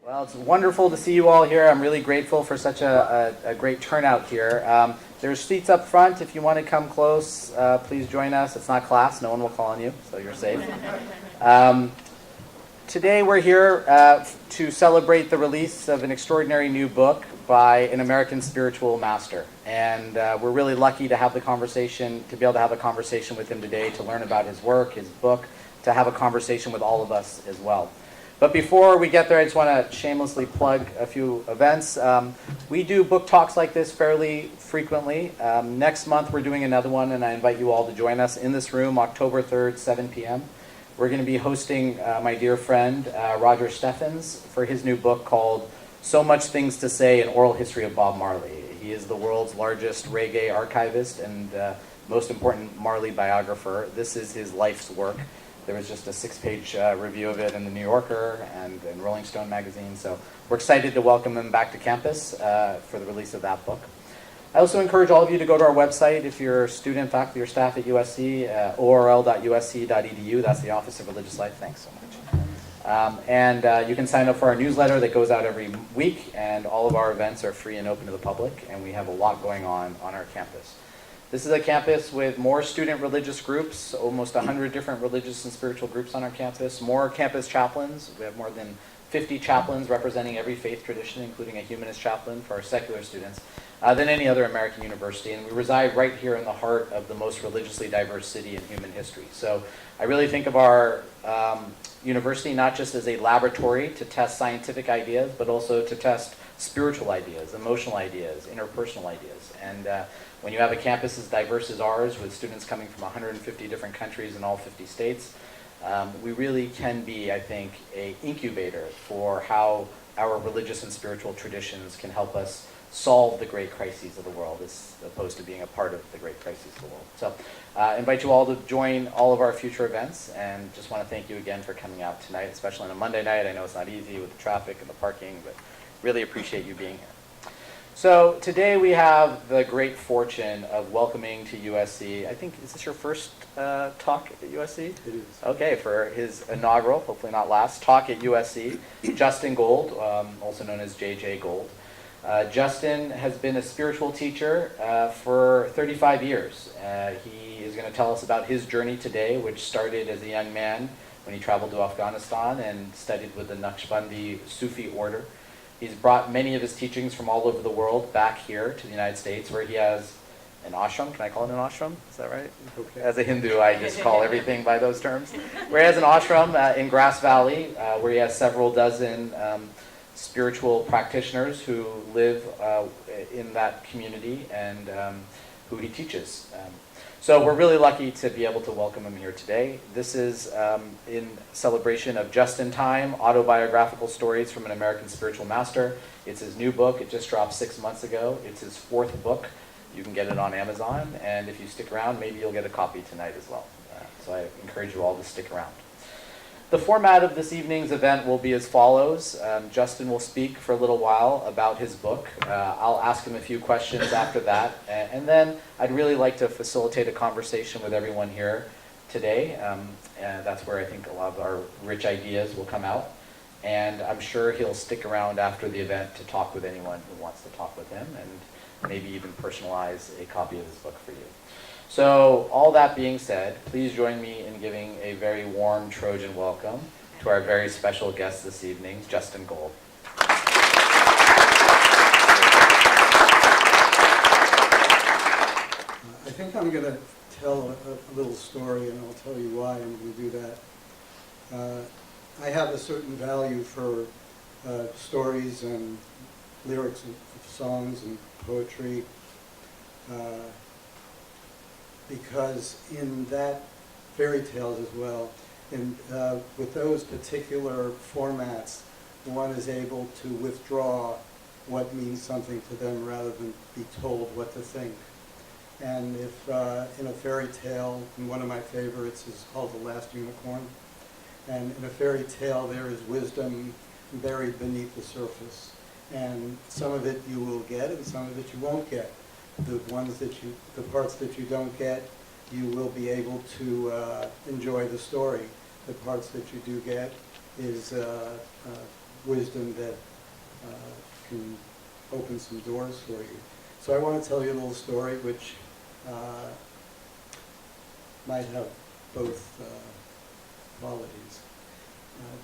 Well, it's wonderful to see you all here. I'm really grateful for such a great turnout here. There's seats up front. If you want to come close, please join us. It's not class. No one will call on you, so you're safe. Today we're here to celebrate the release of an extraordinary new book by an American spiritual master. And we're really lucky to have the conversation, to be able to have a conversation with him today, to learn about his work, his book, to have a conversation with all of us as well. But before we get there, I just want to shamelessly plug a few events. We do book talks like this fairly frequently. Next month we're doing another one, and I invite you all to join us in this room, October 3rd, 7 p.m. We're going to be hosting my dear friend, Roger Steffens, for his new book called So Much Things to Say, An Oral History of Bob Marley. He is the world's largest reggae archivist and most important Marley biographer. This is his life's work. There was just a 6-page review of it in the New Yorker and in Rolling Stone magazine. So we're excited to welcome him back to campus for the release of that book. I also encourage all of you to go to our website if you're a student, faculty, or staff at USC, orl.usc.edu. That's the Office of Religious Life. Thanks so much. And you can sign up for our newsletter that goes out every week, and all of our events are free and open to the public, and we have a lot going on our campus. This is a campus with more student religious groups, almost 100 different religious and spiritual groups on our campus, more campus chaplains. We have more than 50 chaplains representing every faith tradition, including a humanist chaplain for our secular students, than any other American university. And we reside right here in the heart of the most religiously diverse city in human history. So I really think of our university not just as a laboratory to test scientific ideas, but also to test spiritual ideas, emotional ideas, interpersonal ideas. And when you have a campus as diverse as ours, with students coming from 150 different countries in all 50 states, we really can be, I think, an incubator for how our religious and spiritual traditions can help us solve the great crises of the world, as opposed to being a part of the great crises of the world. So I invite you all to join all of our future events, and just want to thank you again for coming out tonight, especially on a Monday night. I know it's not easy with the traffic and the parking, but really appreciate you being here. So today we have the great fortune of welcoming to USC, I think, is this your first talk at USC? It is. Okay, for his inaugural, hopefully not last, talk at USC, Justin Gold, also known as Jaye Gold. Justin has been a spiritual teacher for 35 years. He is going to tell us about his journey today, which started as a young man when he traveled to Afghanistan and studied with the Naqshbandi Sufi order. He's brought many of his teachings from all over the world back here to the United States, where he has an ashram. Can I call it an ashram? Is that right? Okay. As a Hindu, I just call everything by those terms. Where he has an ashram in Grass Valley, where he has several dozen spiritual practitioners who live in that community and who he teaches. So we're really lucky to be able to welcome him here today. This is in celebration of Just in Time, Autobiographical Stories from an American Spiritual Master. It's his new book. It just dropped 6 months ago. It's his 4th book. You can get it on Amazon, and if you stick around, maybe you'll get a copy tonight as well. So I encourage you all to stick around. The format of this evening's event will be as follows. Justin will speak for a little while about his book. I'll ask him a few questions after that. And then I'd really like to facilitate a conversation with everyone here today. And that's where I think a lot of our rich ideas will come out. And I'm sure he'll stick around after the event to talk with anyone who wants to talk with him, and maybe even personalize a copy of his book for you. So, all that being said, please join me in giving a very warm Trojan welcome to our very special guest this evening, Justin Gold. I think I'm going to tell a little story, and I'll tell you why I'm going to do that. I have a certain value for stories and lyrics of songs and poetry. Because in that, fairy tales as well, with those particular formats, one is able to withdraw what means something to them rather than be told what to think. And if in a fairy tale, and one of my favorites is called The Last Unicorn, and in a fairy tale there is wisdom buried beneath the surface. And some of it you will get and some of it you won't get. The parts that you don't get, you will be able to enjoy the story. The parts that you do get is wisdom that can open some doors for you. So I want to tell you a little story which might have both qualities.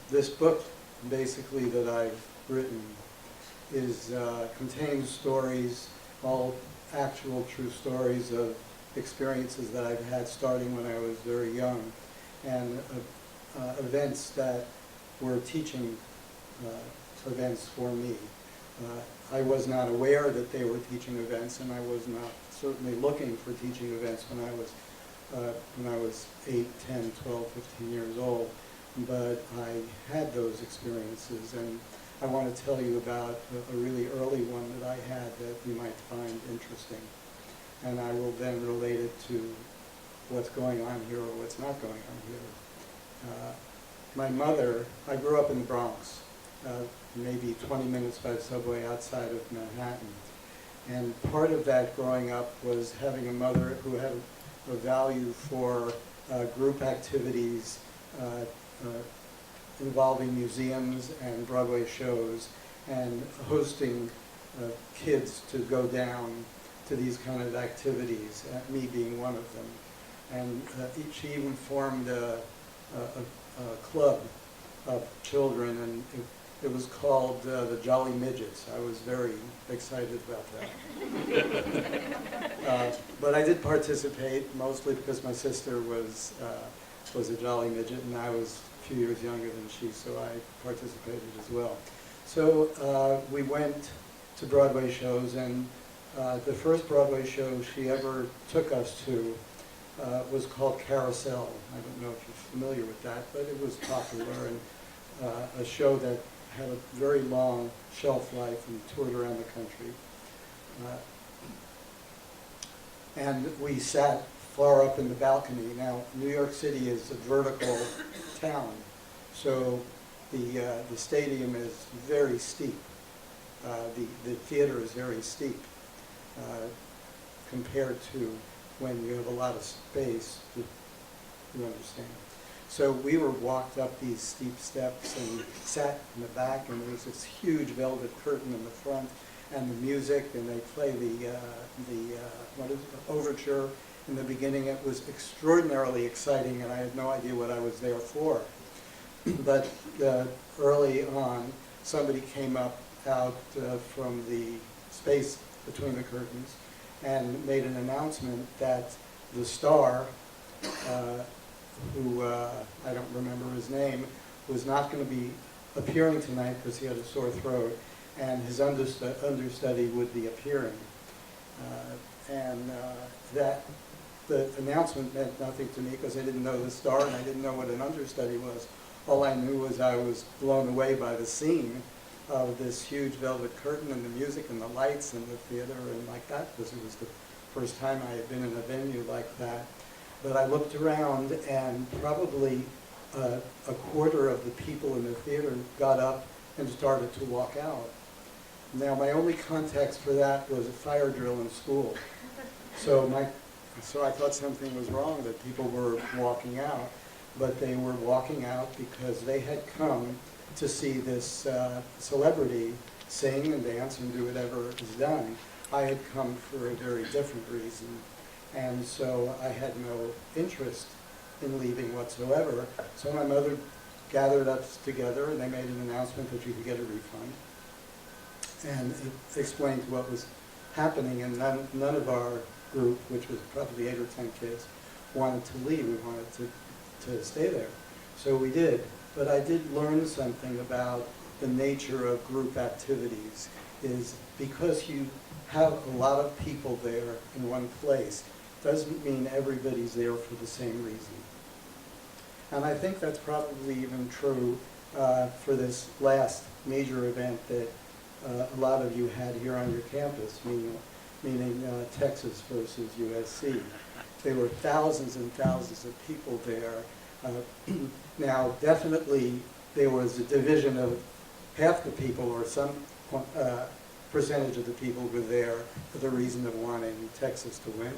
This book, basically, that I've written contains stories, all actual true stories of experiences that I've had starting when I was very young, and events that were teaching events for me. I was not aware that they were teaching events, and I was not certainly looking for teaching events when I was 8, 10, 12, 15 years old. But I had those experiences, and I want to tell you about a really early one that I had that you might find interesting. And I will then relate it to what's going on here or what's not going on here. My mother, I grew up in the Bronx, maybe 20 minutes by subway outside of Manhattan. And part of that growing up was having a mother who had a value for group activities involving museums and Broadway shows, and hosting kids to go down to these kind of activities, me being one of them. And she even formed a club of children, and it was called the Jolly Midgets. I was very excited about that. But I did participate, mostly because my sister was a Jolly Midget, and I was a few years younger than she, so I participated as well. So we went to Broadway shows, and the first Broadway show she ever took us to was called Carousel. I don't know if you're familiar with that, but it was popular, and a show that had a very long shelf life and toured around the country. And we sat far up in the balcony. Now, New York City is a vertical town, so the stadium is very steep. The theater is very steep compared to when you have a lot of space, you understand. So we were walked up these steep steps and sat in the back, and there was this huge velvet curtain in the front, and the music, and they play the overture in the beginning. It was extraordinarily exciting, and I had no idea what I was there for. But early on, somebody came up out from the space between the curtains and made an announcement that the star, who I don't remember his name, was not going to be appearing tonight because he had a sore throat, and his understudy would be appearing. That the announcement meant nothing to me because I didn't know the star and I didn't know what an understudy was. All I knew was I was blown away by the scene of this huge velvet curtain and the music and the lights and the theater and like that, because it was the first time I had been in a venue like that. But I looked around, and probably a quarter of the people in the theater got up and started to walk out. Now, my only context for that was a fire drill in school. So I thought something was wrong, that people were walking out. But they were walking out because they had come to see this celebrity sing and dance and do whatever is done. I had come for a very different reason. And so I had no interest in leaving whatsoever. So my mother gathered us together, and they made an announcement that you could get a refund. And it explained what was happening, and none of our group, which was probably 8 or 10 kids, wanted to leave. We wanted to stay there. So we did. But I did learn something about the nature of group activities, is because you have a lot of people there in one place, doesn't mean everybody's there for the same reason. And I think that's probably even true for this last major event that a lot of you had here on your campus, meaning Texas versus USC. There were thousands and thousands of people there. Now, definitely, there was a division of half the people, or some percentage of the people were there for the reason of wanting Texas to win,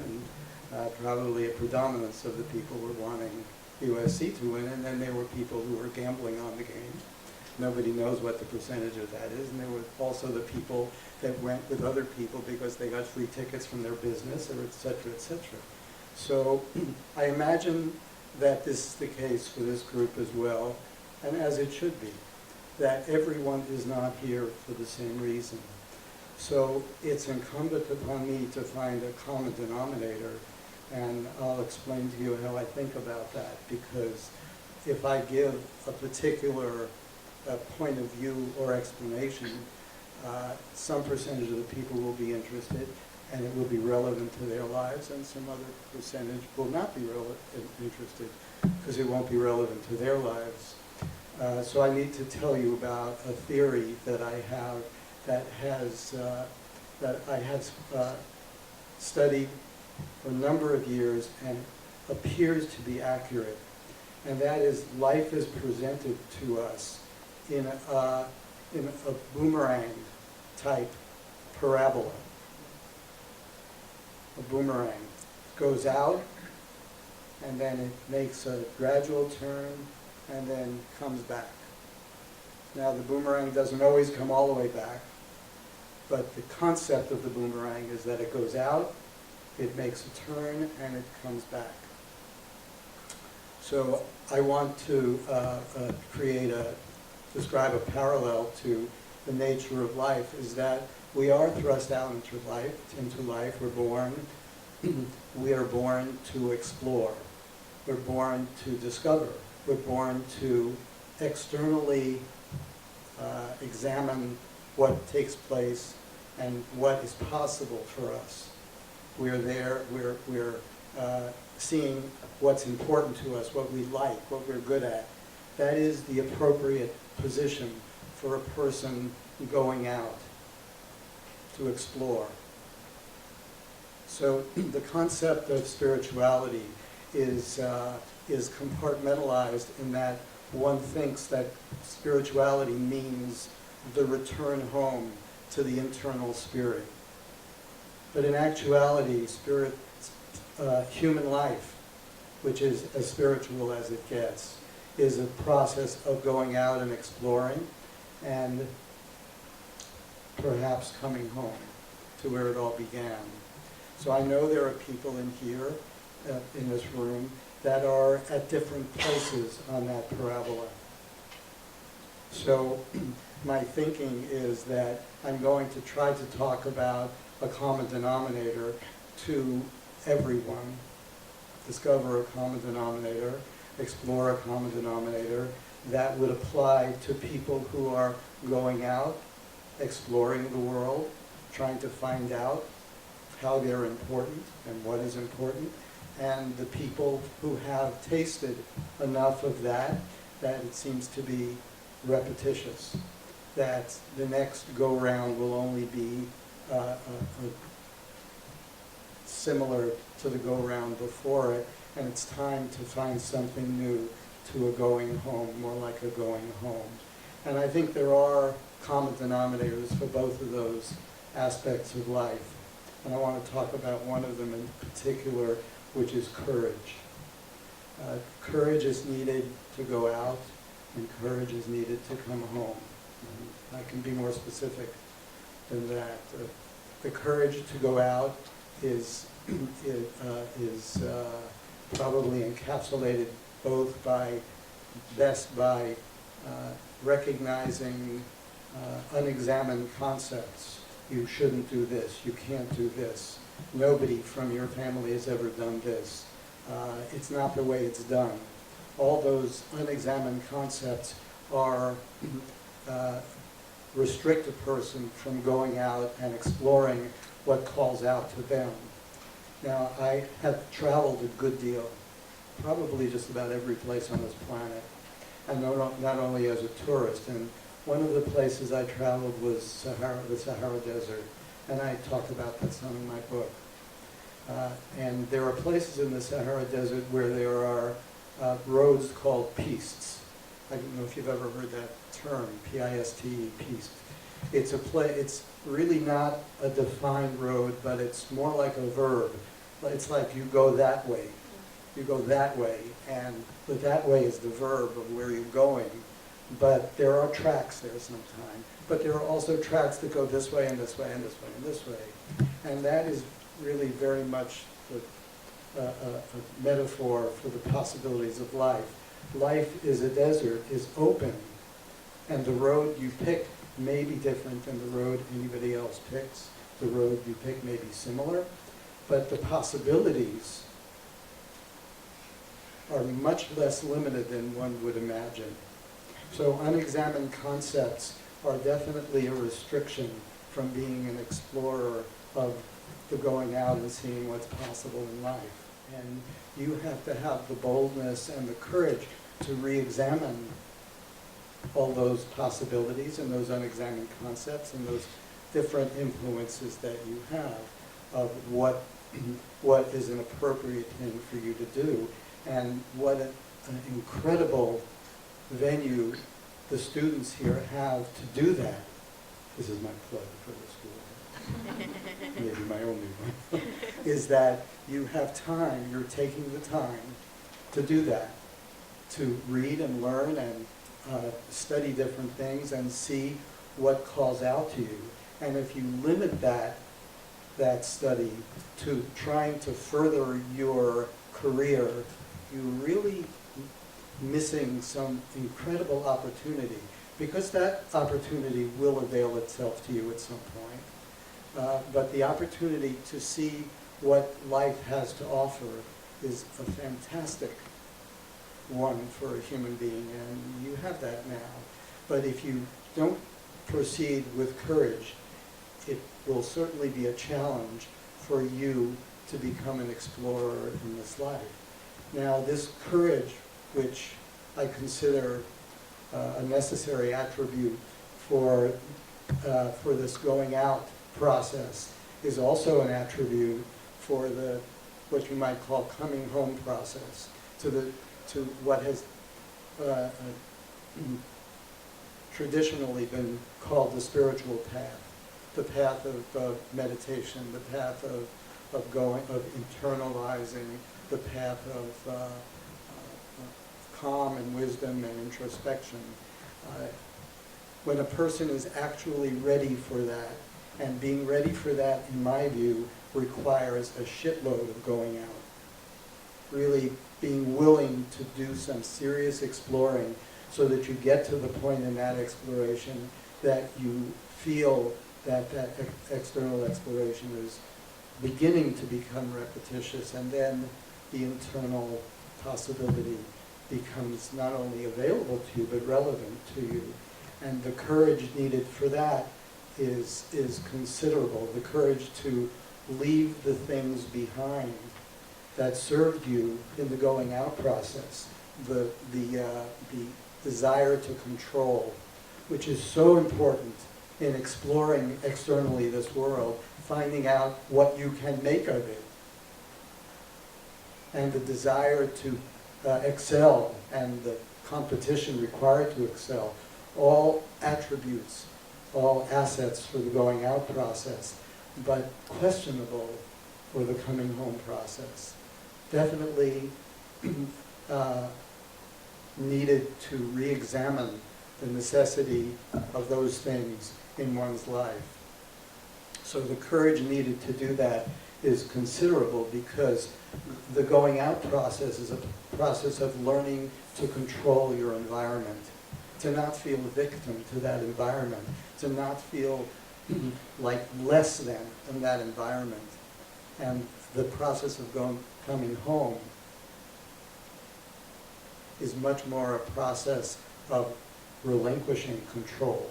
and probably a predominance of the people were wanting USC to win, and then there were people who were gambling on the game. nobody knows what the percentage of that is. And there were also the people that went with other people because they got free tickets from their business, or et cetera, et cetera. So I imagine that this is the case for this group as well, and as it should be, that everyone is not here for the same reason. So it's incumbent upon me to find a common denominator, and I'll explain to you how I think about that, because if I give a particular point of view or explanation, some percentage of the people will be interested, and it will be relevant to their lives, and some other percentage will not be interested because it won't be relevant to their lives. So I need to tell you about a theory that I have that I have studied for a number of years and appears to be accurate. And that is, life is presented to us in a boomerang type parabola. A boomerang goes out, and then it makes a gradual turn, and then comes back. Now, the boomerang doesn't always come all the way back, but the concept of the boomerang is that it goes out, it makes a turn, and it comes back. So I want to describe a parallel to the nature of life, is that we are thrust out into life. We're born. We are born to explore. We're born to discover. We're born to externally examine what takes place and what is possible for us. We're there. We're seeing what's important to us, what we like, what we're good at. That is the appropriate position for a person going out to explore. So the concept of spirituality is compartmentalized in that one thinks that spirituality means the return home to the internal spirit. But in actuality, human life, which is as spiritual as it gets, is a process of going out and exploring and perhaps coming home to where it all began. So I know there are people in here, in this room, that are at different places on that parabola. So my thinking is that I'm going to try to talk about a common denominator to everyone, discover a common denominator, explore a common denominator that would apply to people who are going out, exploring the world, trying to find out how they're important and what is important, and the people who have tasted enough of that it seems to be repetitious, that the next go-round will only be similar to the go-round before it, and it's time to find something new, to a going home, more like a going home. And I think there are common denominators for both of those aspects of life. And I want to talk about one of them in particular, which is courage. Courage is needed to go out, and courage is needed to come home. And I can be more specific than that. The courage to go out is probably encapsulated both by recognizing unexamined concepts. You shouldn't do this. You can't do this. Nobody from your family has ever done this. It's not the way it's done. All those unexamined concepts restrict a person from going out and exploring what calls out to them. Now, I have traveled a good deal, probably just about every place on this planet, and not only as a tourist. And one of the places I traveled was the Sahara Desert, and I talked about that some in my book. And there are places in the Sahara Desert where there are roads called pistes. I don't know if you've ever heard that term, P-I-S-T-E, piste. It's really not a defined road, but it's more like a verb. It's like you go that way. You go that way, and the that way is the verb of where you're going. but there are tracks there sometimes. But there are also tracks that go this way and this way and this way and this way. And that is really very much a metaphor for the possibilities of life. Life is a desert, is open, and the road you pick may be different than the road anybody else picks. The road you pick may be similar, but the possibilities are much less limited than one would imagine. So unexamined concepts are definitely a restriction from being an explorer of the going out and seeing what's possible in life. And you have to have the boldness and the courage to re-examine all those possibilities and those unexamined concepts and those different influences that you have of what is an appropriate thing for you to do, and what an incredible venue the students here have to do that. This is my plug for the school, maybe my only one, is that you have time, you're taking the time to do that, to read and learn and study different things and see what calls out to you. And if you limit that study to trying to further your career, you're really missing some incredible opportunity, because that opportunity will avail itself to you at some point. But the opportunity to see what life has to offer is a fantastic one for a human being, and you have that now. But if you don't proceed with courage, it will certainly be a challenge for you to become an explorer in this life. Now, this courage, which I consider a necessary attribute for this going out process, is also an attribute for the what you might call coming home process, to what has traditionally been called the spiritual path, the path of meditation, the path of internalizing, the path of calm and wisdom and introspection. When a person is actually ready for that, and being ready for that, in my view, requires a shitload of going out. Really being willing to do some serious exploring so that you get to the point in that exploration that you feel that external exploration is beginning to become repetitious, and then the internal possibility becomes not only available to you, but relevant to you. And the courage needed for that is considerable. The courage to leave the things behind that served you in the going out process, the desire to control, which is so important in exploring externally this world, finding out what you can make of it, and the desire to excel and the competition required to excel, all attributes, all assets for the going out process, but questionable for the coming home process. Definitely needed to re-examine the necessity of those things in one's life. So the courage needed to do that is considerable, because the going out process is a process of learning to control your environment, to not feel a victim to that environment, to not feel like less than in that environment. And the process of coming home is much more a process of relinquishing control,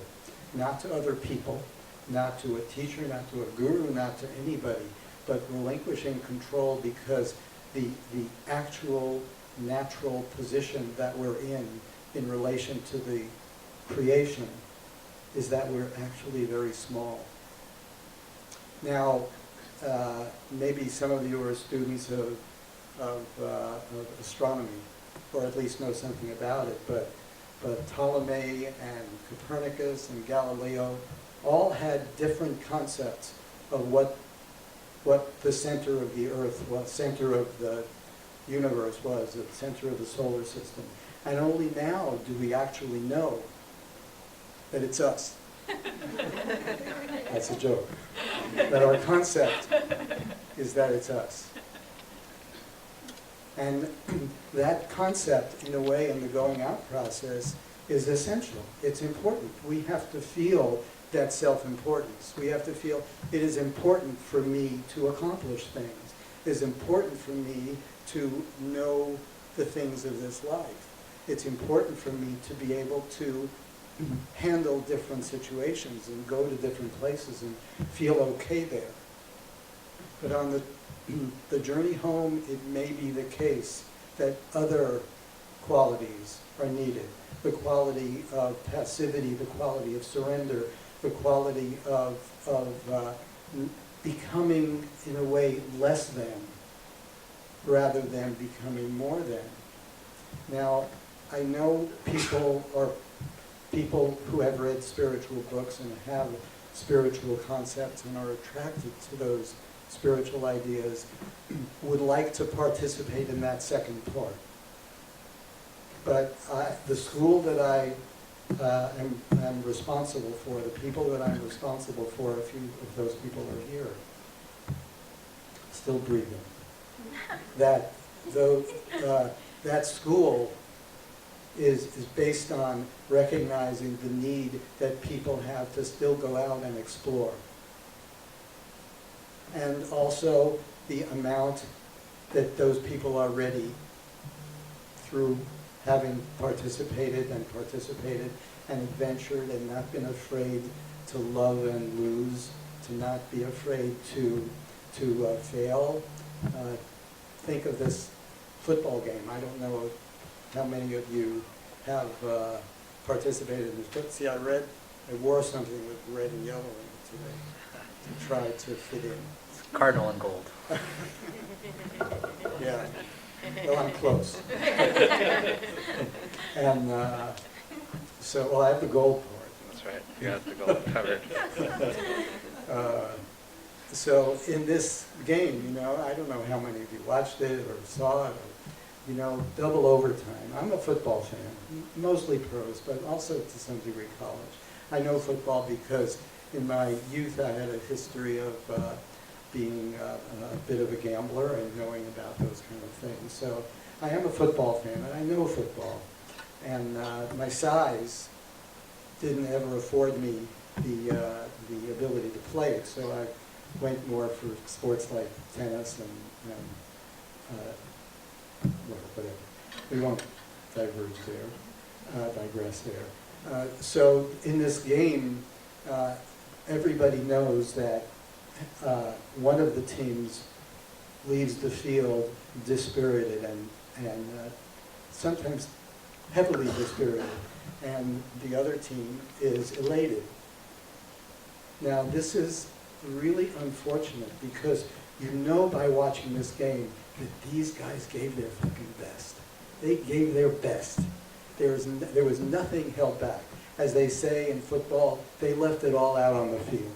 not to other people, not to a teacher, not to a guru, not to anybody, but relinquishing control because the actual natural position that we're in relation to the creation is that we're actually very small. Now, maybe some of you are students of astronomy, or at least know something about it, but Ptolemy and Copernicus and Galileo all had different concepts of what the center of the Earth was, center of the universe was, the center of the solar system. And only now do we actually know that it's us. That's a joke. But our concept is that it's us. And that concept, in a way, in the going out process, is essential. It's important. We have to feel that self-importance. We have to feel it is important for me to accomplish things. It is important for me to know the things of this life. It's important for me to be able to handle different situations and go to different places and feel okay there. But on the journey home, it may be the case that other qualities are needed. The quality of passivity, the quality of surrender, the quality of becoming, in a way, less than, rather than becoming more than. Now, I know people who have read spiritual books and have spiritual concepts and are attracted to those spiritual ideas would like to participate in that second part. But the school that I am responsible for, the people that I'm responsible for, a few of those people are here, still breathing. That school is based on recognizing the need that people have to still go out and explore. And also the amount that those people are ready, through having participated and adventured and not been afraid to love and lose, to not be afraid to fail. Think of this football game. I don't know how many of you have participated in this, but see, I wore something with red and yellow in it today to try to fit in. It's cardinal and gold. Yeah. Well, I'm close. And well, I have the gold part. That's right. You got the gold covered. So in this game, I don't know how many of you watched it or saw it, or, double overtime. I'm a football fan, mostly pros, but also to some degree college. I know football because in my youth I had a history of being a bit of a gambler and knowing about those kind of things. So I am a football fan, and I know football. And my size didn't ever afford me the ability to play it, so I went more for sports like tennis and whatever. We won't digress there. So in this game, everybody knows that one of the teams leaves the field dispirited and sometimes heavily dispirited, and the other team is elated. Now, this is really unfortunate because by watching this game that these guys gave their fucking best. They gave their best. There was nothing held back. As they say in football, they left it all out on the field.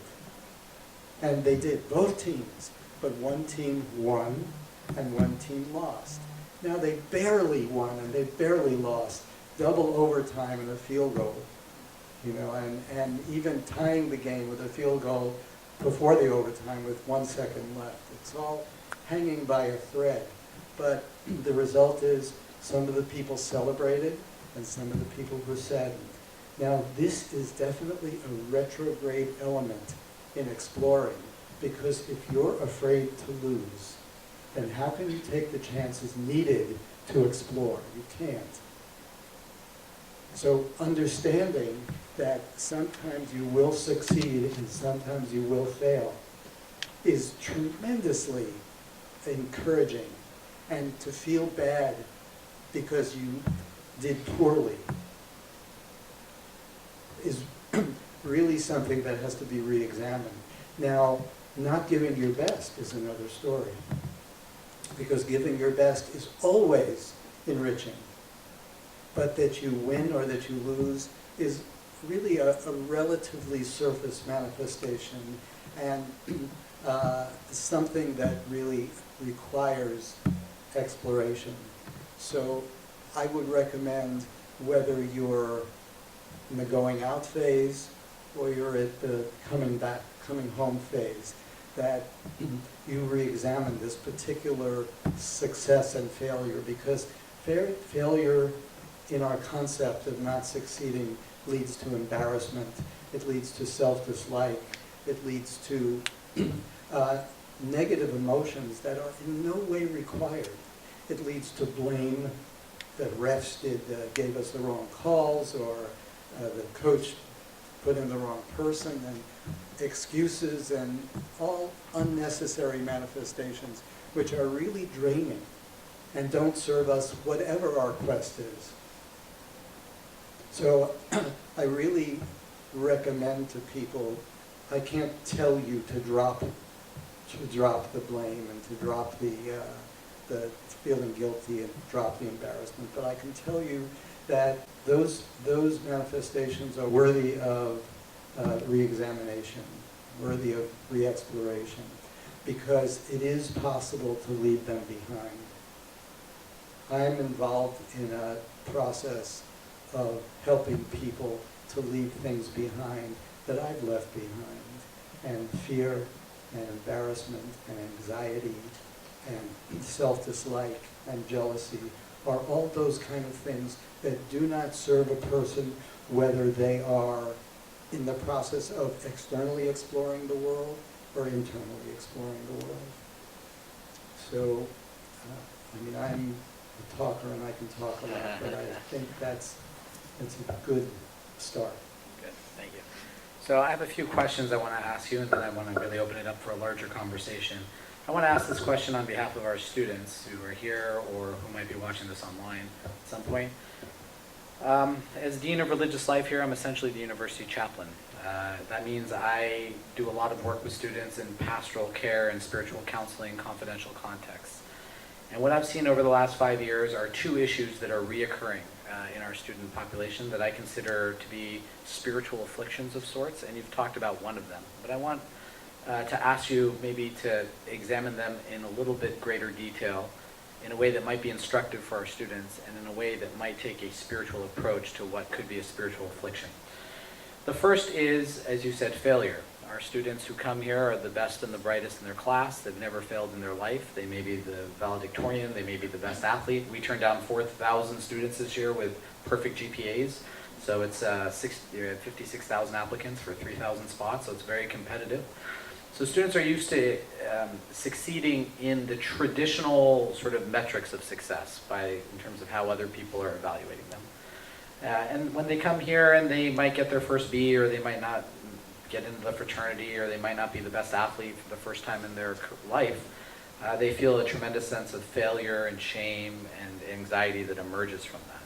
And they did, both teams, but one team won and one team lost. Now they barely won and they barely lost, double overtime and a field goal, and even tying the game with a field goal before the overtime with 1 second left. It's all hanging by a thread. But the result is some of the people celebrated and some of the people were saddened. Now this is definitely a retrograde element in exploring, because if you're afraid to lose, then how can you take the chances needed to explore? You can't. So understanding that sometimes you will succeed and sometimes you will fail is tremendously encouraging. And to feel bad because you did poorly is really something that has to be re-examined. Now, not giving your best is another story, because giving your best is always enriching. But that you win or that you lose is really a relatively surface manifestation, and something that really requires exploration. So I would recommend, whether you're in the going out phase, or you're at the coming home phase, that you re-examine this particular success and failure, because failure in our concept of not succeeding leads to embarrassment, it leads to self-dislike, it leads to negative emotions that are in no way required. It leads to blame, that refs gave us the wrong calls, or the coach put in the wrong person, and excuses and all unnecessary manifestations which are really draining and don't serve us whatever our quest is. So I really recommend to people, I can't tell you to drop the blame and to drop the feeling guilty and drop the embarrassment, but I can tell you that those manifestations are worthy of re-examination, worthy of re-exploration, because it is possible to leave them behind. I'm involved in a process of helping people to leave things behind that I've left behind, and fear and embarrassment and anxiety and self-dislike and jealousy are all those kind of things that do not serve a person, whether they are in the process of externally exploring the world or internally exploring the world. So, I mean, I'm a talker and I can talk a lot, but I think that's a good start. Good, thank you. So I have a few questions I want to ask you, and then I want to really open it up for a larger conversation. I want to ask this question on behalf of our students who are here or who might be watching this online at some point. As Dean of Religious Life here, I'm essentially the university chaplain. That means I do a lot of work with students in pastoral care and spiritual counseling, confidential contexts. And what I've seen over the last 5 years are two issues that are reoccurring in our student population that I consider to be spiritual afflictions of sorts, and you've talked about one of them. But I want to ask you maybe to examine them in a little bit greater detail, in a way that might be instructive for our students, and in a way that might take a spiritual approach to what could be a spiritual affliction. The first is, as you said, failure. Our students who come here are the best and the brightest in their class. They've never failed in their life. They may be the valedictorian. They may be the best athlete. We turned down 4,000 students this year with perfect GPAs. So it's 56,000 applicants for 3,000 spots, so it's very competitive. So students are used to succeeding in the traditional sort of metrics of success in terms of how other people are evaluating them. And when they come here and they might get their first B, or they might not get into the fraternity, or they might not be the best athlete for the first time in their life, they feel a tremendous sense of failure and shame and anxiety that emerges from that.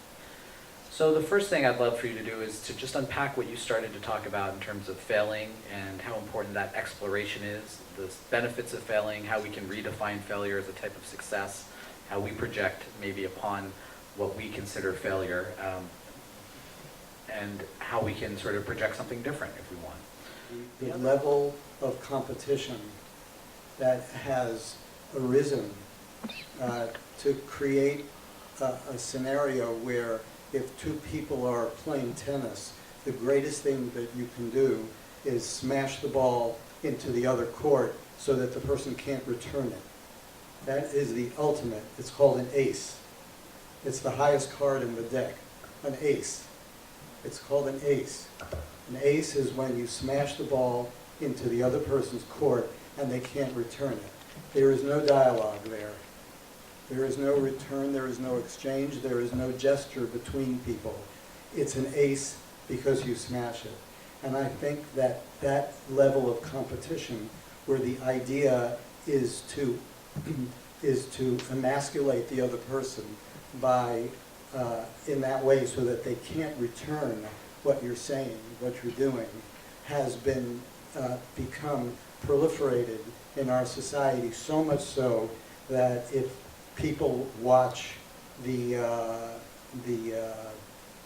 So the first thing I'd love for you to do is to just unpack what you started to talk about in terms of failing and how important that exploration is, the benefits of failing, how we can redefine failure as a type of success, how we project maybe upon what we consider failure, and how we can sort of project something different if we want. The level of competition that has arisen to create a scenario where if two people are playing tennis, the greatest thing that you can do is smash the ball into the other court so that the person can't return it. That is the ultimate. It's called an ace. It's the highest card in the deck, an ace. It's called an ace. An ace is when you smash the ball into the other person's court and they can't return it. There is no dialogue there. There is no return, there is no exchange, there is no gesture between people. It's an ace because you smash it. And I think that that level of competition, where the idea is to emasculate the other person by in that way so that they can't return what you're saying, what you're doing, has been become proliferated in our society, so much so that if people watch the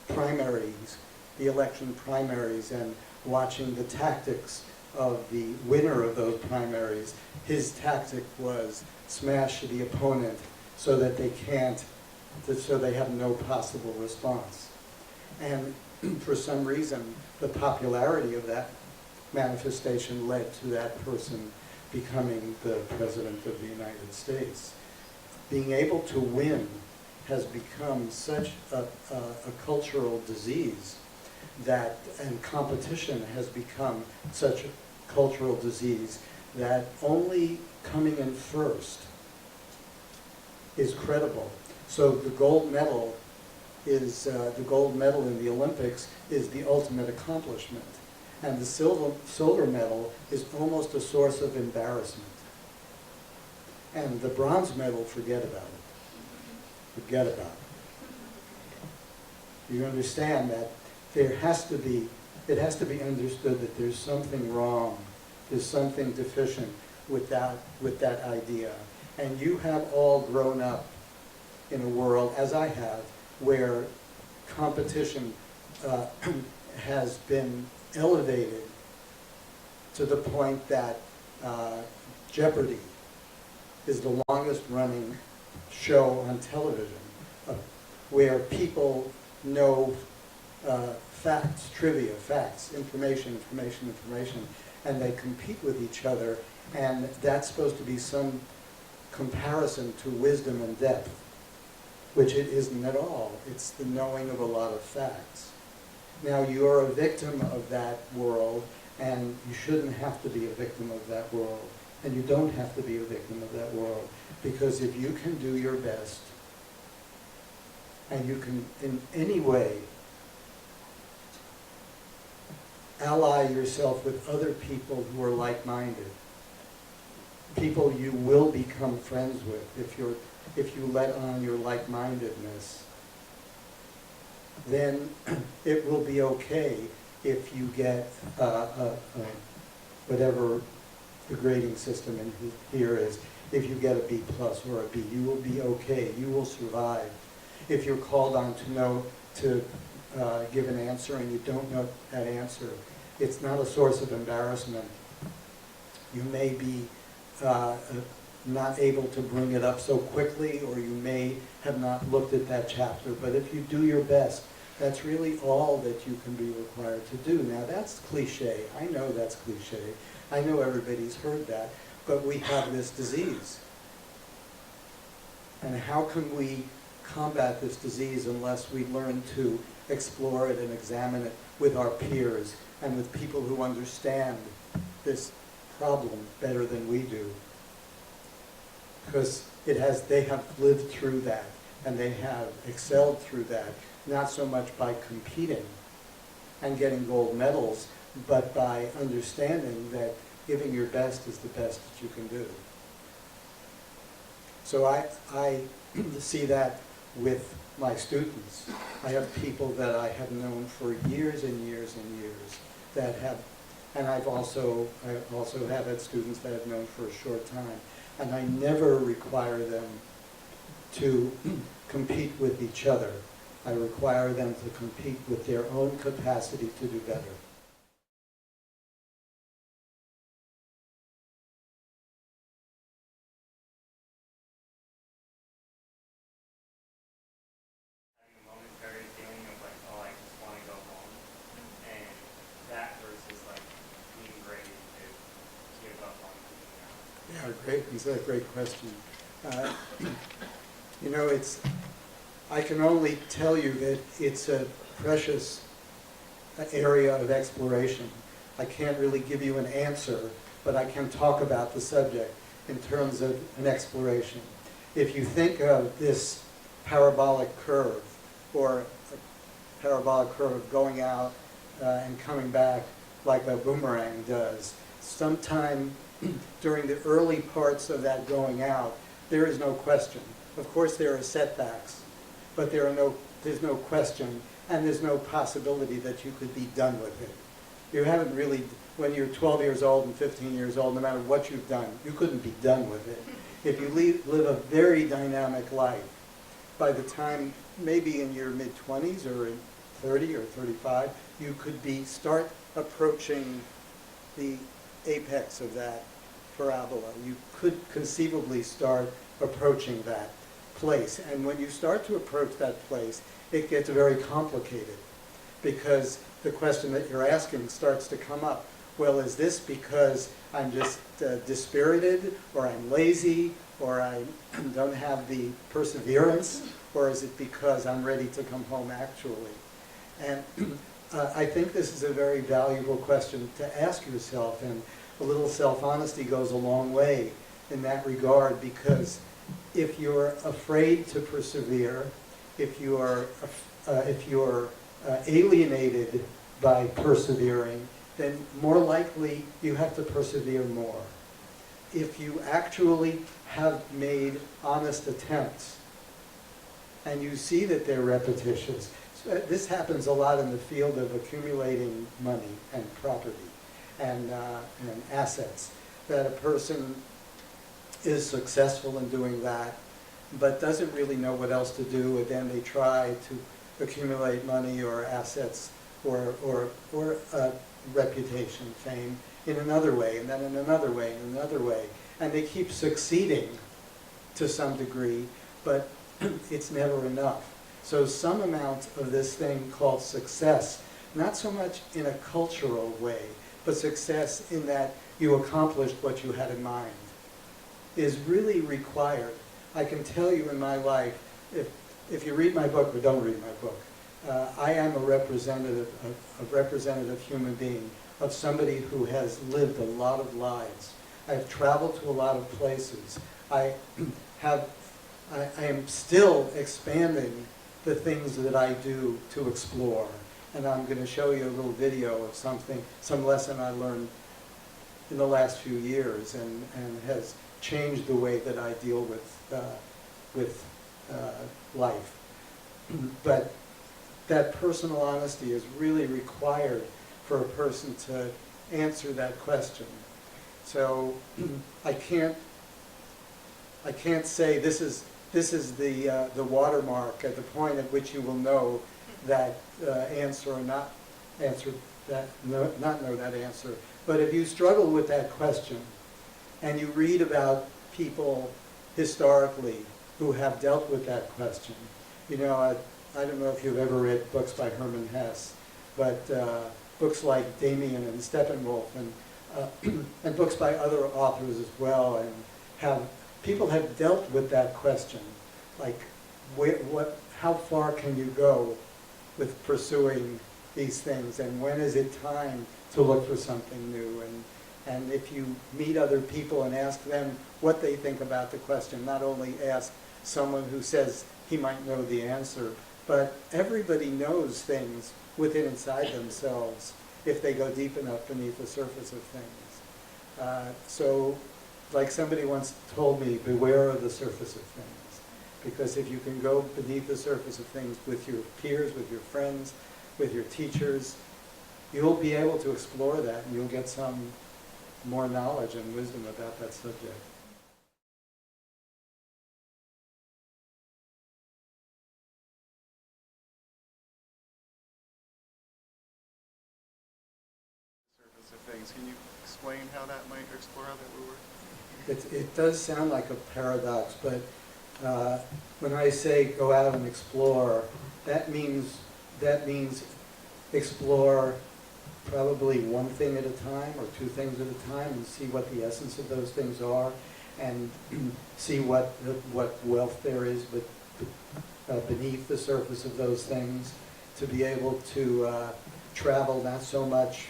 primaries, the election primaries, and watching the tactics of the winner of those primaries, his tactic was smash the opponent so that they can't, so they have no possible response. And for some reason, the popularity of that manifestation led to that person becoming the President of the United States. Being able to win has become such a cultural disease that, and competition has become such a cultural disease that only coming in first is credible. So the gold medal is, the gold medal in the Olympics is the ultimate accomplishment. And the silver medal is almost a source of embarrassment. And the bronze medal, forget about it. Forget about it. You understand that there has to be, it has to be understood that there's something wrong, there's something deficient with that idea. And you have all grown up in a world, as I have, where competition has been elevated to the point that Jeopardy is the longest running show on television, where people know facts, trivia, facts, information, and they compete with each other, and that's supposed to be some comparison to wisdom and depth, which it isn't at all. It's the knowing of a lot of facts. Now, you're a victim of that world, and you shouldn't have to be a victim of that world. And you don't have to be a victim of that world. Because if you can do your best, and you can in any way ally yourself with other people who are like-minded, people you will become friends with if you let on your like-mindedness, then it will be okay if you get whatever the grading system in here is. If you get a B+ or a B, you will be okay. You will survive. If you're called on to give an answer and you don't know that answer, it's not a source of embarrassment. You may be not able to bring it up so quickly, or you may have not looked at that chapter, but if you do your best, that's really all that you can be required to do. Now, that's cliche. I know that's cliche. I know everybody's heard that, but we have this disease. And how can we combat this disease unless we learn to explore it and examine it with our peers and with people who understand this problem better than we do? Because they have lived through that, and they have excelled through that, not so much by competing and getting gold medals, but by understanding that giving your best is the best that you can do. So I see that with my students. I have people that I have known for years and years and years that have, and I also have had students that I've known for a short time, and I never require them to compete with each other. I require them to compete with their own capacity to do better. Having a momentary feeling of like, oh, I just want to go home, and that versus like being ready to give up on something now. Yeah, great. It's a great question. You know, I can only tell you that it's a precious area of exploration. I can't really give you an answer, but I can talk about the subject in terms of an exploration. If you think of this parabolic curve, or a parabolic curve going out and coming back like a boomerang does, sometime during the early parts of that going out, there is no question. Of course there are setbacks, but there's no question, and there's no possibility that you could be done with it. You haven't really, when you're 12 years old and 15 years old, no matter what you've done, you couldn't be done with it. If you live a very dynamic life, by the time, maybe in your mid-20s or in 30 or 35, you could start approaching the apex of that parabola. You could conceivably start approaching that place. And when you start to approach that place, it gets very complicated. because the question that you're asking starts to come up. Well, is this because I'm just dispirited, or I'm lazy, or I don't have the perseverance, or is it because I'm ready to come home actually? And I think this is a very valuable question to ask yourself, and a little self-honesty goes a long way in that regard, because if you're afraid to persevere, if you're alienated by persevering, then more likely you have to persevere more. If you actually have made honest attempts and you see that they're repetitious, this happens a lot in the field of accumulating money and property and assets, that a person is successful in doing that but doesn't really know what else to do, and then they try to accumulate money or assets or reputation, fame, in another way, and then in another way, and another way. And they keep succeeding to some degree, but it's never enough. So some amount of this thing called success, not so much in a cultural way, but success in that you accomplished what you had in mind, is really required. I can tell you in my life, if you read my book or don't read my book, I am a representative human being, of somebody who has lived a lot of lives. I've traveled to a lot of places. I am still expanding the things that I do to explore. And I'm going to show you a little video of some lesson I learned in the last few years, and has changed the way that I deal with life. But that personal honesty is really required for a person to answer that question. So I can't say this is the watermark at the point at which you will know that answer or not answer that, not know that answer. But if you struggle with that question and you read about people historically who have dealt with that question, you know, I don't know if you've ever read books by Hermann Hesse, but books like Damien and Steppenwolf, and books by other authors as well, and people have dealt with that question, like how far can you go with pursuing these things, and when is it time to look for something new? And if you meet other people and ask them what they think about the question, not only ask someone who says he might know the answer, but everybody knows things within inside themselves if they go deep enough beneath the surface of things. So, like somebody once told me, beware of the surface of things. Because if you can go beneath the surface of things with your peers, with your friends, with your teachers, you'll be able to explore that, and you'll get some more knowledge and wisdom about that subject. Surface of things. Can you explain how that might, or explore how that would work? It does sound like a paradox, but when I say go out and explore, that means explore probably one thing at a time or two things at a time, and see what the essence of those things are, and see what wealth there is beneath the surface of those things, to be able to travel not so much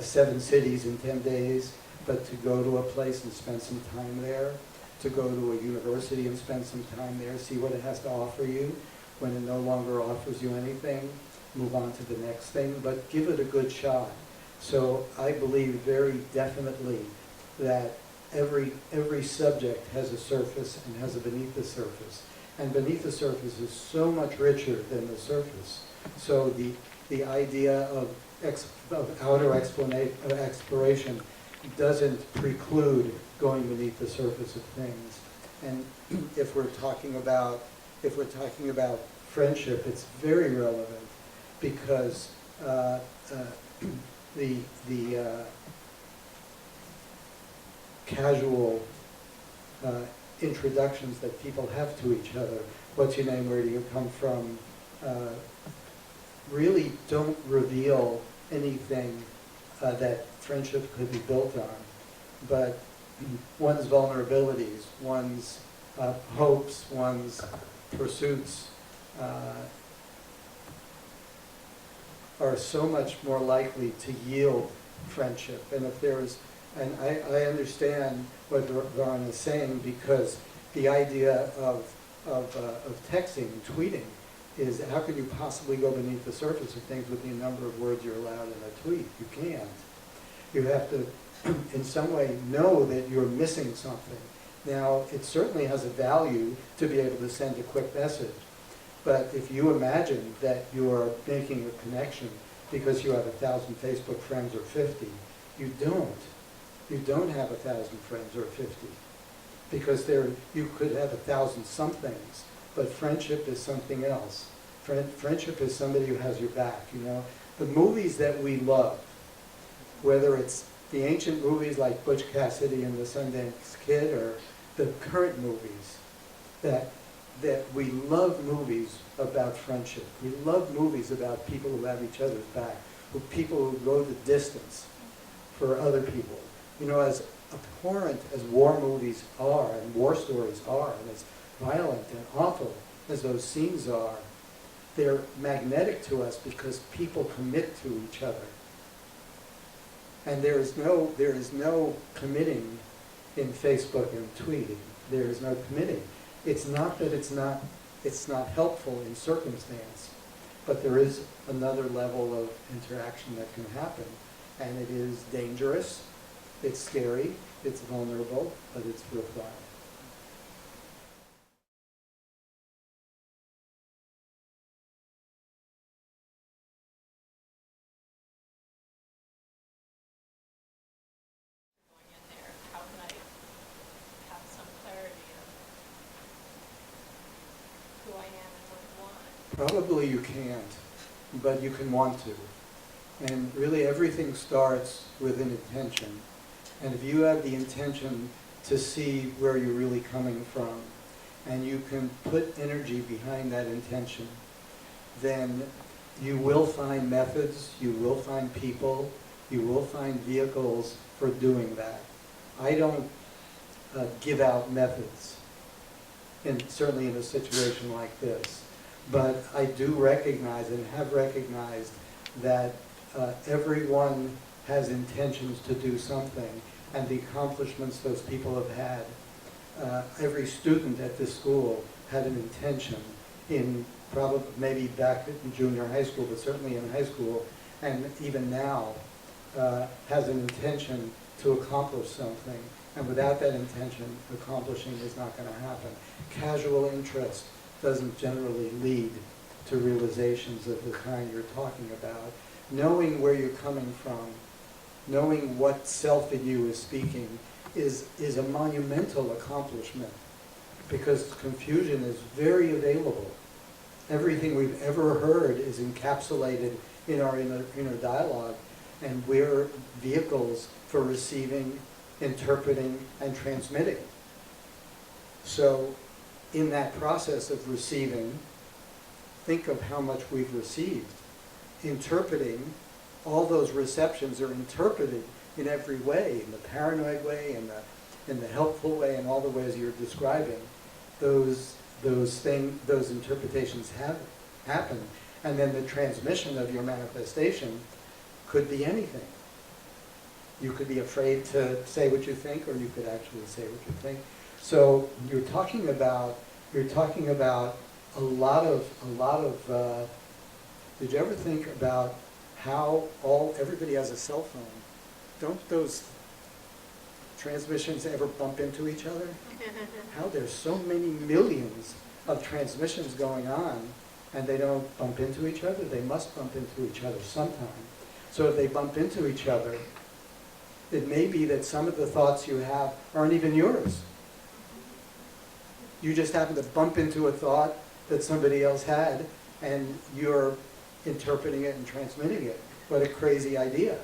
7 cities in 10 days, but to go to a place and spend some time there, to go to a university and spend some time there, see what it has to offer you. When it no longer offers you anything, move on to the next thing, but give it a good shot. So I believe very definitely that every subject has a surface and has a beneath the surface. And beneath the surface is so much richer than the surface. So the idea of outer exploration doesn't preclude going beneath the surface of things. And if we're talking about friendship, it's very relevant, because the casual introductions that people have to each other, what's your name, where do you come from, really don't reveal anything that friendship could be built on, but one's vulnerabilities, one's hopes, one's pursuits are so much more likely to yield friendship. And if there's, and I understand what Varun is saying, because the idea of texting and tweeting is, how can you possibly go beneath the surface of things with the number of words you're allowed in a tweet? You can't. You have to, in some way, know that you're missing something. Now, it certainly has a value to be able to send a quick message. But if you imagine that you're making a connection because you have 1,000 Facebook friends or 50, you don't. You don't have 1,000 friends or 50. Because you could have 1,000 somethings, but friendship is something else. Friendship is somebody who has your back, you know. The movies that we love, whether it's the ancient movies like Butch Cassidy and the Sundance Kid, or the current movies, that we love movies about friendship. We love movies about people who have each other's back, people who go the distance for other people. You know, as abhorrent as war movies are, and war stories are, and as violent and awful as those scenes are, they're magnetic to us because people commit to each other. And there is no committing in Facebook and tweeting. There is no committing. It's not that it's not helpful in circumstance, but there is another level of interaction that can happen, and it is dangerous, it's scary, it's vulnerable, but it's worthwhile. Going in there, how can I have some clarity of who I am and what I want? Probably you can't, but you can want to. And really everything starts with an intention. And if you have the intention to see where you're really coming from, and you can put energy behind that intention, then you will find methods, you will find people, you will find vehicles for doing that. I don't give out methods, certainly in a situation like this. But I do recognize and have recognized that everyone has intentions to do something, and the accomplishments those people have had. Every student at this school had an intention in probably maybe back in junior high school, but certainly in high school, and even now has an intention to accomplish something. And without that intention, accomplishing is not going to happen. Casual interest doesn't generally lead to realizations of the kind you're talking about. Knowing where you're coming from, knowing what self in you is speaking, is a monumental accomplishment, because confusion is very available. Everything we've ever heard is encapsulated in our inner dialogue, and we're vehicles for receiving, interpreting, and transmitting. So in that process of receiving, think of how much we've received. Interpreting, all those receptions are interpreted in every way, in the paranoid way, in the helpful way, in all the ways you're describing. Those interpretations happen, and then the transmission of your manifestation could be anything. You could be afraid to say what you think, or you could actually say what you think. So you're talking about a lot of. Did you ever think about how everybody has a cell phone? Don't those transmissions ever bump into each other? How there's so many millions of transmissions going on, and they don't bump into each other? They must bump into each other sometime. So if they bump into each other, it may be that some of the thoughts you have aren't even yours. You just happen to bump into a thought that somebody else had, and you're interpreting it and transmitting it. What a crazy idea.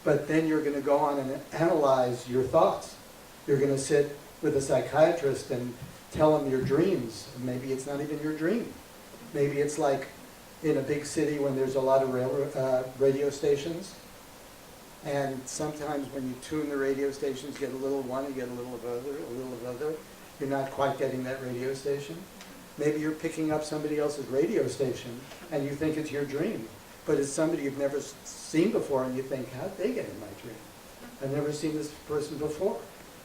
But then you're going to go on and analyze your thoughts. You're going to sit with a psychiatrist and tell him your dreams. Maybe it's not even your dream. Maybe it's like in a big city when there's a lot of radio stations. And sometimes when you tune the radio stations, you get a little one, you get a little of other, a little of other. You're not quite getting that radio station. Maybe you're picking up somebody else's radio station and you think it's your dream. But it's somebody you've never seen before and you think, how'd they get in my dream? I've never seen this person before.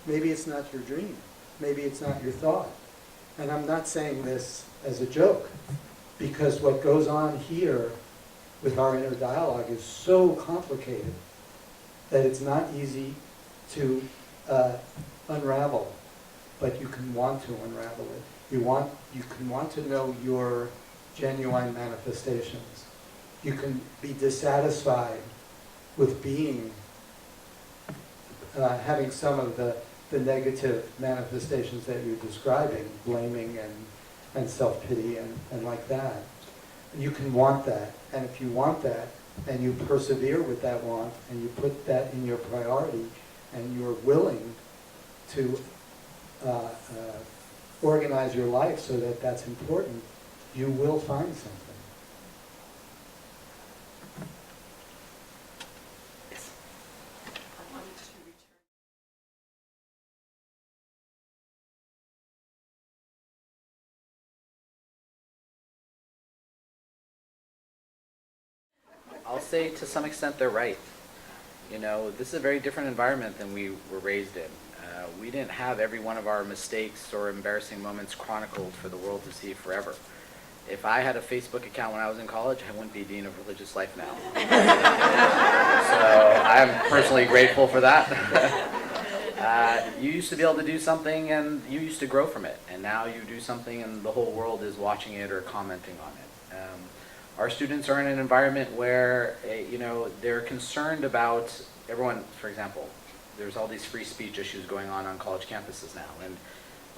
Maybe it's not your dream. Maybe it's not your thought. And I'm not saying this as a joke, because what goes on here with our inner dialogue is so complicated that it's not easy to unravel, but you can want to unravel it. You can want to know your genuine manifestations. You can be dissatisfied with being, having some of the negative manifestations that you're describing, blaming and self-pity and like that. You can want that, and if you want that, and you persevere with that want, and you put that in your priority, and you're willing to organize your life so that that's important, you will find something. I wanted to return. I'll say to some extent they're right. You know, this is a very different environment than we were raised in. We didn't have every one of our mistakes or embarrassing moments chronicled for the world to see forever. If I had a Facebook account when I was in college, I wouldn't be Dean of Religious Life now. So I'm personally grateful for that. You used to be able to do something and you used to grow from it. And now you do something and the whole world is watching it or commenting on it. Our students are in an environment where, you know, they're concerned about everyone. For example, there's all these free speech issues going on college campuses now, and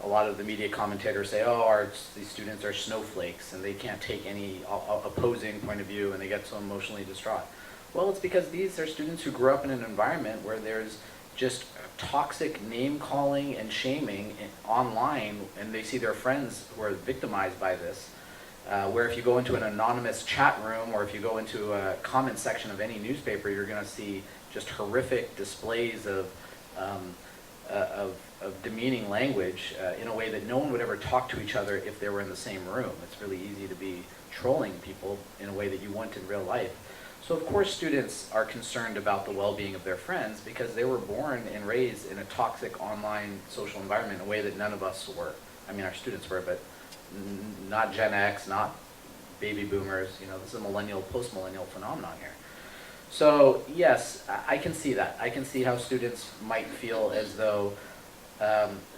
a lot of the media commentators say, oh, these students are snowflakes and they can't take any opposing point of view and they get so emotionally distraught. Well, it's because these are students who grew up in an environment where there's just toxic name-calling and shaming online, and they see their friends who are victimized by this. Where if you go into an anonymous chat room or if you go into a comment section of any newspaper, you're going to see just horrific displays of demeaning language in a way that no one would ever talk to each other if they were in the same room. It's really easy to be trolling people in a way that you wouldn't in real life. So of course students are concerned about the well-being of their friends because they were born and raised in a toxic online social environment in a way that none of us were. I mean, our students were, but not Gen X, not baby boomers. You know, this is a millennial, post-millennial phenomenon here. So yes, I can see that. I can see how students might feel as though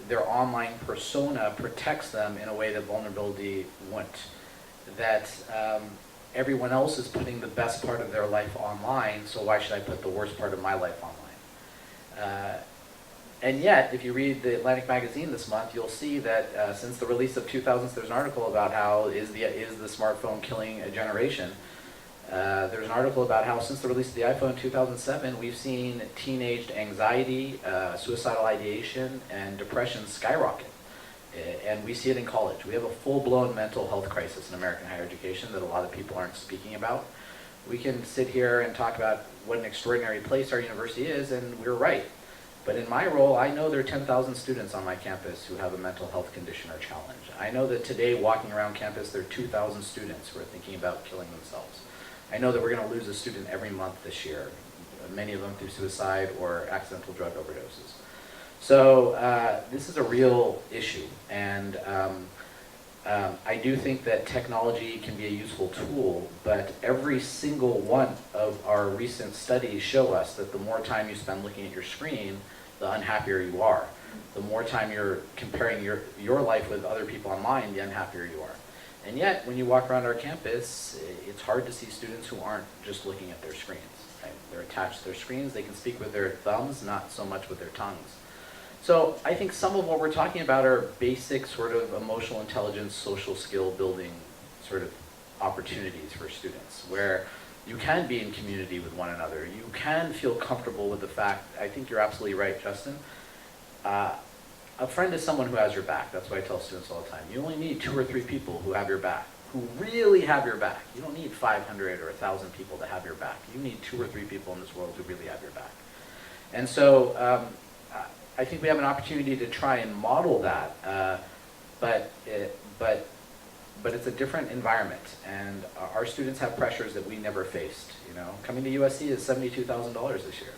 their online persona protects them in a way that vulnerability wouldn't. That everyone else is putting the best part of their life online, so why should I put the worst part of my life online? And yet, if you read the Atlantic magazine this month, you'll see that since the release of 2000s, there's an article about how is the smartphone killing a generation. There's an article about how since the release of the iPhone in 2007, we've seen teenage anxiety, suicidal ideation, and depression skyrocket. And we see it in college. We have a full-blown mental health crisis in American higher education that a lot of people aren't speaking about. We can sit here and talk about what an extraordinary place our university is, and we're right. But in my role, I know there are 10,000 students on my campus who have a mental health condition or challenge. I know that today, walking around campus, there are 2,000 students who are thinking about killing themselves. I know that we're going to lose a student every month this year, many of them through suicide or accidental drug overdoses. So this is a real issue, and I do think that technology can be a useful tool, but every single one of our recent studies show us that the more time you spend looking at your screen, the unhappier you are. The more time you're comparing your life with other people online, the unhappier you are. And yet, when you walk around our campus, it's hard to see students who aren't just looking at their screens. Right? They're attached to their screens, they can speak with their thumbs, not so much with their tongues. So I think some of what we're talking about are basic sort of emotional intelligence, social skill building sort of opportunities for students, where you can be in community with one another. You can feel comfortable with the fact, I think you're absolutely right, Justin. A friend is someone who has your back. That's what I tell students all the time. You only need 2 or 3 people who have your back. who really have your back. You don't need 500 or 1,000 people to have your back. You need 2 or 3 people in this world who really have your back. And so I think we have an opportunity to try and model that, but it's a different environment, and our students have pressures that we never faced. You know, coming to USC is $72,000 this year.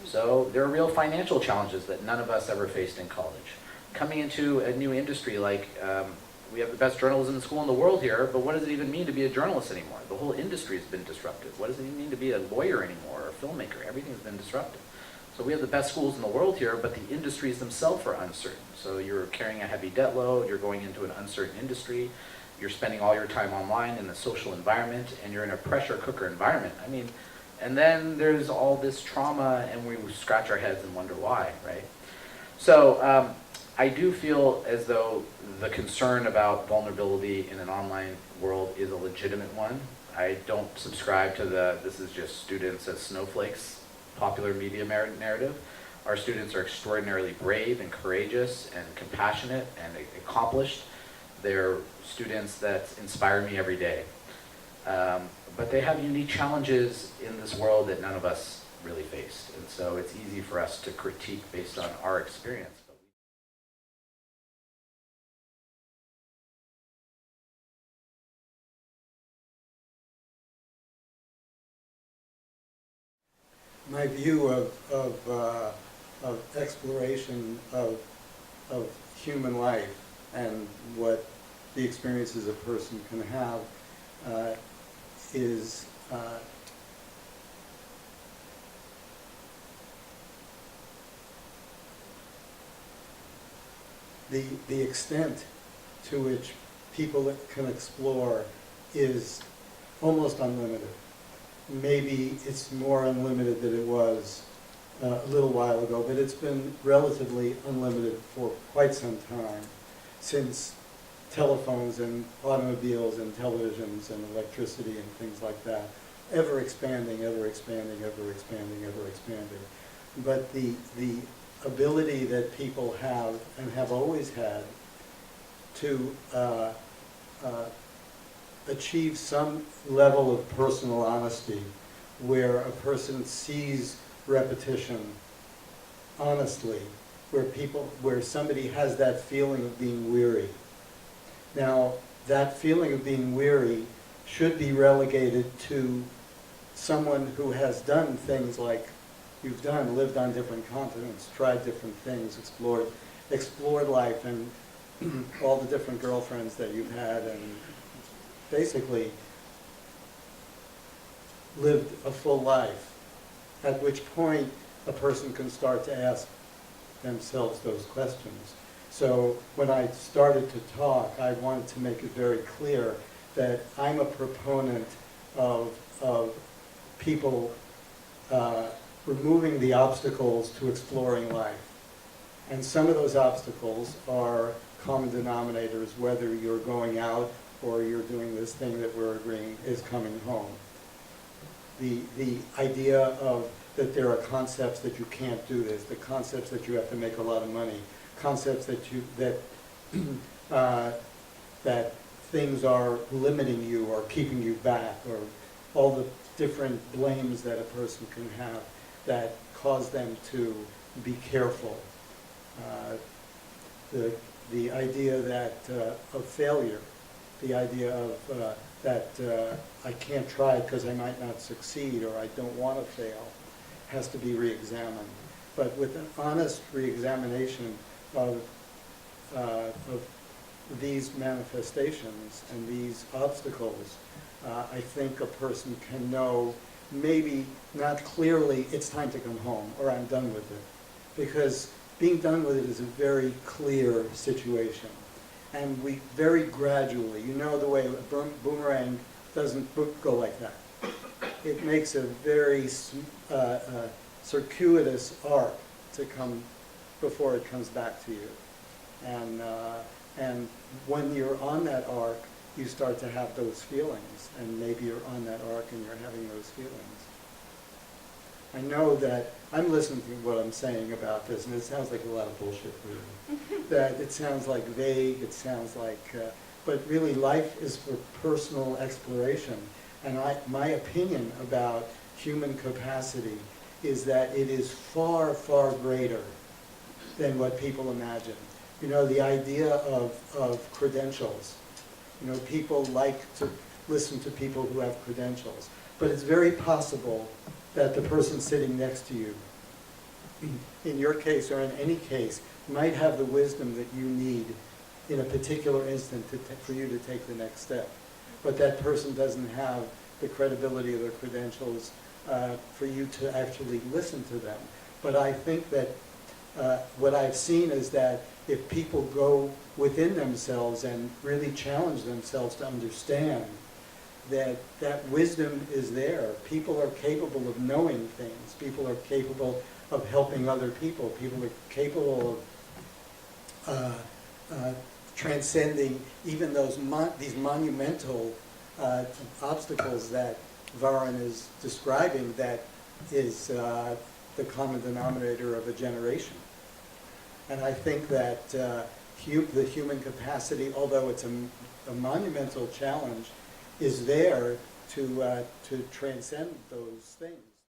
So there are real financial challenges that none of us ever faced in college. Coming into a new industry, like we have the best journalism school in the world here, but what does it even mean to be a journalist anymore? The whole industry has been disrupted. What does it even mean to be a lawyer anymore, or a filmmaker? Everything's been disrupted. So we have the best schools in the world here, but the industries themselves are uncertain. So you're carrying a heavy debt load, you're going into an uncertain industry, you're spending all your time online in the social environment, and you're in a pressure cooker environment. I mean, and then there's all this trauma, and we scratch our heads and wonder why, right? So I do feel as though the concern about vulnerability in an online world is a legitimate one. I don't subscribe to this is just students as snowflakes popular media narrative. Our students are extraordinarily brave and courageous and compassionate and accomplished. They're students that inspire me every day. But they have unique challenges in this world that none of us really faced. And so it's easy for us to critique based on our experience. My view of exploration of human life and what the experiences a person can have is the extent to which people can explore is almost unlimited. Maybe it's more unlimited than it was a little while ago, but it's been relatively unlimited for quite some time, since telephones and automobiles and televisions and electricity and things like that, ever expanding, ever expanding, ever expanding, ever expanding. But the ability that people have and have always had to achieve some level of personal honesty, where a person sees repetition honestly, where somebody has that feeling of being weary. Now, that feeling of being weary should be relegated to someone who has done things like you've done, lived on different continents, tried different things, explored life and all the different girlfriends that you've had, and basically lived a full life, at which point a person can start to ask themselves those questions. So when I started to talk, I wanted to make it very clear that I'm a proponent of people removing the obstacles to exploring life. And some of those obstacles are common denominators, whether you're going out or you're doing this thing that we're agreeing is coming home. The idea of that there are concepts that you can't do this, the concepts that you have to make a lot of money, concepts that that things are limiting you or keeping you back, or all the different blames that a person can have that cause them to be careful. The idea that of failure, the idea of that I can't try because I might not succeed, or I don't want to fail, has to be re-examined. But with an honest re-examination of these manifestations and these obstacles, I think a person can know, maybe not clearly, it's time to come home, or I'm done with it. Because being done with it is a very clear situation. And we very gradually, you know the way a boomerang doesn't go like that. It makes a very circuitous arc to come before it comes back to you. And when you're on that arc, you start to have those feelings, and maybe you're on that arc and you're having those feelings. I know that I'm listening to what I'm saying about this, and it sounds like a lot of bullshit, really. That it sounds like vague, it sounds like but really life is for personal exploration. And my opinion about human capacity is that it is far, far greater than what people imagine. You know, the idea of credentials. You know, people like to listen to people who have credentials. But it's very possible that the person sitting next to you, in your case or in any case, might have the wisdom that you need in a particular instant for you to take the next step. But that person doesn't have the credibility or the credentials for you to actually listen to them. But I think that what I've seen is that if people go within themselves and really challenge themselves to understand that that wisdom is there. People are capable of knowing things. People are capable of helping other people. People are capable of transcending even these monumental obstacles that Varun is describing, that is the common denominator of a generation. And I think that the human capacity, although it's a monumental challenge, is there to transcend those things.